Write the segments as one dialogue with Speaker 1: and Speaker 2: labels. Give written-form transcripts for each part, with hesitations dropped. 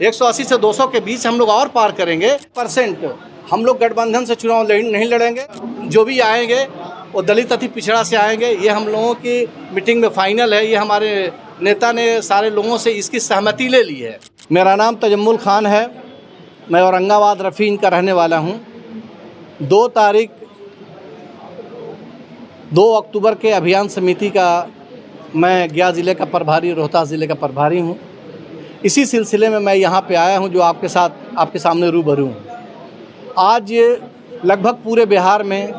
Speaker 1: 180 से 200 के बीच हम लोग और पार करेंगे %। हम लोग गठबंधन से चुनाव नहीं लड़ेंगे। जो भी आएंगे वो दलित अति पिछड़ा से आएंगे। ये हम लोगों की मीटिंग में फाइनल है। ये हमारे नेता ने सारे लोगों से इसकी सहमति ले ली है। मेरा नाम तजम्मुल खान है। मैं औरंगाबाद रफ़ीन का रहने वाला हूँ। 2 अक्टूबर के अभियान समिति का मैं गया ज़िले का प्रभारी, रोहतास ज़िले का प्रभारी हूँ। इसी सिलसिले में मैं यहाँ पे आया हूँ जो आपके सामने रूबरू हूँ। आज लगभग पूरे बिहार में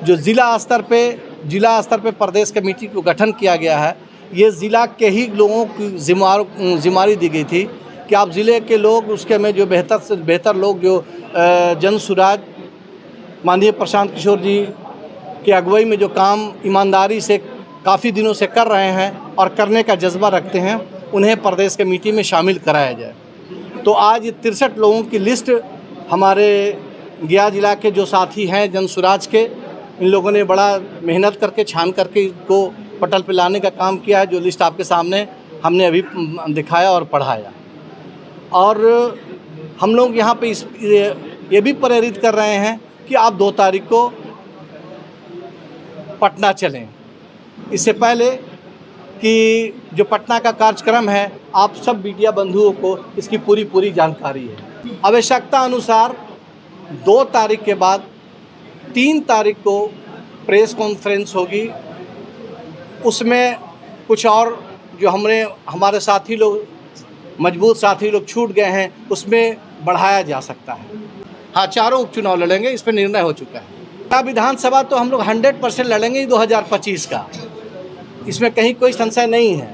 Speaker 1: जो ज़िला स्तर पे प्रदेश कमेटी को गठन किया गया है, ये ज़िला के ही लोगों की जिम्मेदारी दी गई थी कि आप ज़िले के लोग उसके में जो बेहतर से बेहतर लोग जो जन सुराज माननीय प्रशांत किशोर जी की अगुवाई में जो काम ईमानदारी से काफ़ी दिनों से कर रहे हैं और करने का जज्बा रखते हैं, उन्हें प्रदेश कमेटी में शामिल कराया जाए। तो आज 63 लोगों की लिस्ट हमारे गया जिला के जो साथी हैं जन सुराज के, इन लोगों ने बड़ा मेहनत करके छान करके इसको पटल पे लाने का काम किया है। जो लिस्ट आपके सामने हमने अभी दिखाया और पढ़ाया। और हम लोग यहाँ पे ये भी प्रेरित कर रहे हैं कि आप 2 तारीख को पटना चलें। इससे पहले कि जो पटना का कार्यक्रम है, आप सब मीडिया बंधुओं को इसकी पूरी जानकारी है। आवश्यकता अनुसार 2 तारीख के बाद 3 तारीख को प्रेस कॉन्फ्रेंस होगी। उसमें कुछ और जो हमारे साथी लोग, मजबूत साथी लोग छूट गए हैं, उसमें बढ़ाया जा सकता है। हाँ, चारों उपचुनाव लड़ेंगे, इस पर निर्णय हो चुका है। विधानसभा तो हम लोग 100% लड़ेंगे 2025 का, इसमें कहीं कोई संशय नहीं है।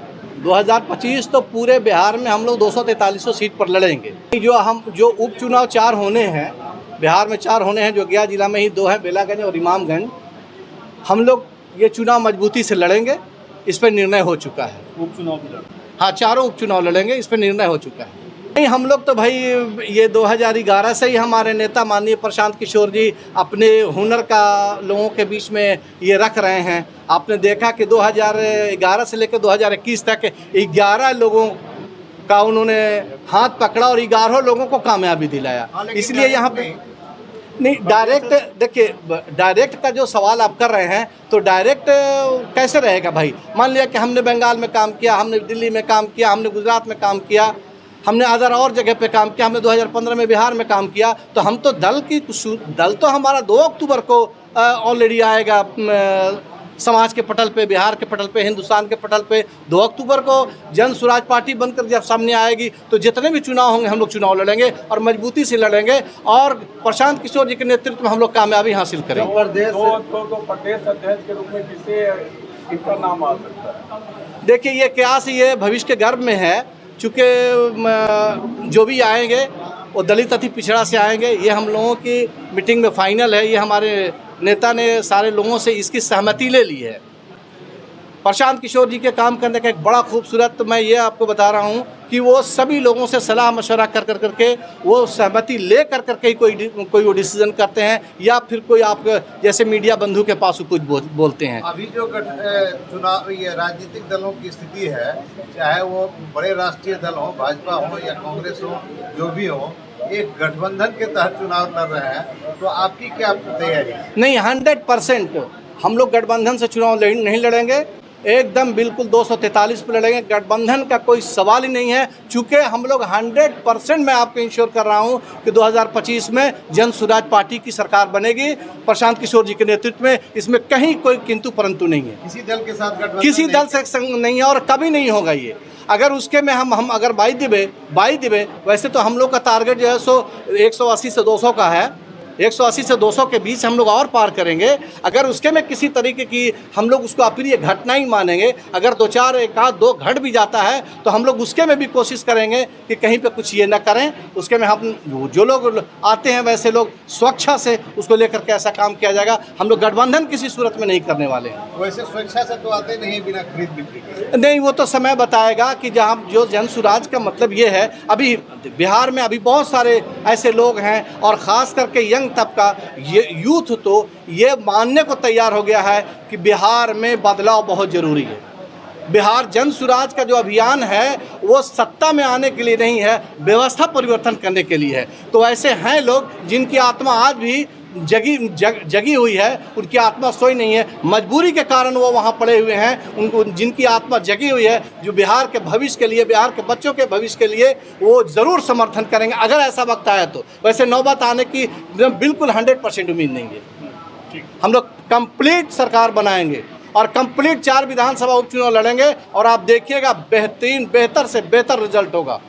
Speaker 1: 2025 तो पूरे बिहार में हम लोग 243 सीट पर लड़ेंगे। जो उपचुनाव 4 होने हैं बिहार में, 4 होने हैं, जो गया जिला में ही 2 हैं, बेलागंज और इमामगंज। हम लोग ये चुनाव मजबूती से लड़ेंगे, इस पर निर्णय हो चुका है। उपचुनाव भी लड़ेंगे? हाँ, चारों उपचुनाव लड़ेंगे, इस पर निर्णय हो चुका है। नहीं, हम लोग तो भाई ये 2011 से ही हमारे नेता माननीय प्रशांत किशोर जी अपने हुनर का लोगों के बीच में ये रख रहे हैं। आपने देखा कि 2011 से लेकर 2021 तक 11 लोगों का उन्होंने हाथ पकड़ा और 11 लोगों को कामयाबी दिलाया। इसलिए यहाँ पे नहीं, डायरेक्ट देखिए, डायरेक्ट का जो सवाल आप कर रहे हैं, तो डायरेक्ट कैसे रहेगा भाई? मान लिया कि हमने बंगाल में काम किया, हमने दिल्ली में काम किया, हमने गुजरात में काम किया, हमने अदर और जगह पे काम किया, हमने 2015 में बिहार में काम किया, तो हम तो दल तो हमारा 2 अक्टूबर को ऑलरेडी आएगा समाज के पटल पे, बिहार के पटल पे, हिंदुस्तान के पटल पे। 2 अक्टूबर को जन सुराज पार्टी बनकर जब सामने आएगी, तो जितने भी चुनाव होंगे हम लोग चुनाव लड़ेंगे और मजबूती से लड़ेंगे और प्रशांत किशोर जी के नेतृत्व में हम लोग कामयाबी हासिल करेंगे।
Speaker 2: प्रदेश अध्यक्ष के रूप में किसे इनका नाम आ सकता है?
Speaker 1: देखिए, ये क्यास ये भविष्य के गर्भ में है, चूँकि जो भी आएंगे वो दलित अति पिछड़ा से आएंगे। ये हम लोगों की मीटिंग में फाइनल है। ये हमारे नेता ने सारे लोगों से इसकी सहमति ले ली है। प्रशांत किशोर जी के काम करने का एक बड़ा खूबसूरत, मैं ये आपको बता रहा हूँ कि वो सभी लोगों से सलाह मशवरा कर करके वो सहमति ले करके ही कोई वो डिसीजन करते हैं, या फिर कोई आप जैसे मीडिया बंधु के पास कुछ बोलते हैं।
Speaker 3: अभी जो चुनाव ये राजनीतिक दलों की स्थिति है, चाहे वो बड़े राष्ट्रीय दल हो, भाजपा हो या कांग्रेस हो, जो भी हो, एक गठबंधन के तहत चुनाव लड़ रहे हैं, तो आपकी क्या तैयारी?
Speaker 1: नहीं, 100% हम लोग गठबंधन से चुनाव नहीं लड़ेंगे, एकदम बिल्कुल 243 पर लड़ेंगे। गठबंधन का कोई सवाल ही नहीं है, चूँकि हम लोग 100% मैं आपको इंश्योर कर रहा हूँ कि 2025 में जन सुराज पार्टी की सरकार बनेगी प्रशांत किशोर जी के नेतृत्व में। इसमें कहीं कोई किंतु परंतु नहीं है।
Speaker 3: किसी दल के साथ गठबंधन
Speaker 1: किसी दल से संग नहीं है और कभी नहीं होगा ये। अगर उसके में हम अगर बाई दिबे, वैसे तो हम लोग का टारगेट जो है 180 से 200 का है। 180 से 200 के बीच हम लोग और पार करेंगे। अगर उसके में किसी तरीके की हम लोग उसको अप्रिय घटना ही मानेंगे, अगर 2-4 एक आध 2 घट भी जाता है, तो हम लोग उसके में भी कोशिश करेंगे कि कहीं पे कुछ ये ना करें। उसके में हम जो लोग आते हैं वैसे लोग स्वेच्छा से उसको लेकर के ऐसा काम किया जाएगा। हम लोग गठबंधन किसी सूरत में नहीं करने वाले हैं।
Speaker 3: वैसे स्वेच्छा से तो आते नहीं बिना खरीद बिक्री के?
Speaker 1: नहीं, वो तो समय बताएगा कि जहाँ जो जन सुराज का मतलब ये है। अभी बिहार में अभी बहुत सारे ऐसे लोग हैं और ख़ास करके यंग तबका, ये यूथ तो ये मानने को तैयार हो गया है कि बिहार में बदलाव बहुत ज़रूरी है। बिहार जन सुराज का जो अभियान है वो सत्ता में आने के लिए नहीं है, व्यवस्था परिवर्तन करने के लिए है। तो ऐसे हैं लोग जिनकी आत्मा आज भी जगी हुई है, उनकी आत्मा सोई नहीं है, मजबूरी के कारण वो वहाँ पड़े हुए हैं। उनको जिनकी आत्मा जगी हुई है, जो बिहार के भविष्य के लिए, बिहार के बच्चों के भविष्य के लिए वो ज़रूर समर्थन करेंगे अगर ऐसा वक्त आया तो। वैसे नौबत आने की बिल्कुल 100% उम्मीद नहीं है। हम लोग कंप्लीट सरकार बनाएंगे और कंप्लीट 4 विधानसभा उपचुनाव लड़ेंगे और आप देखिएगा बेहतर से बेहतर रिजल्ट होगा।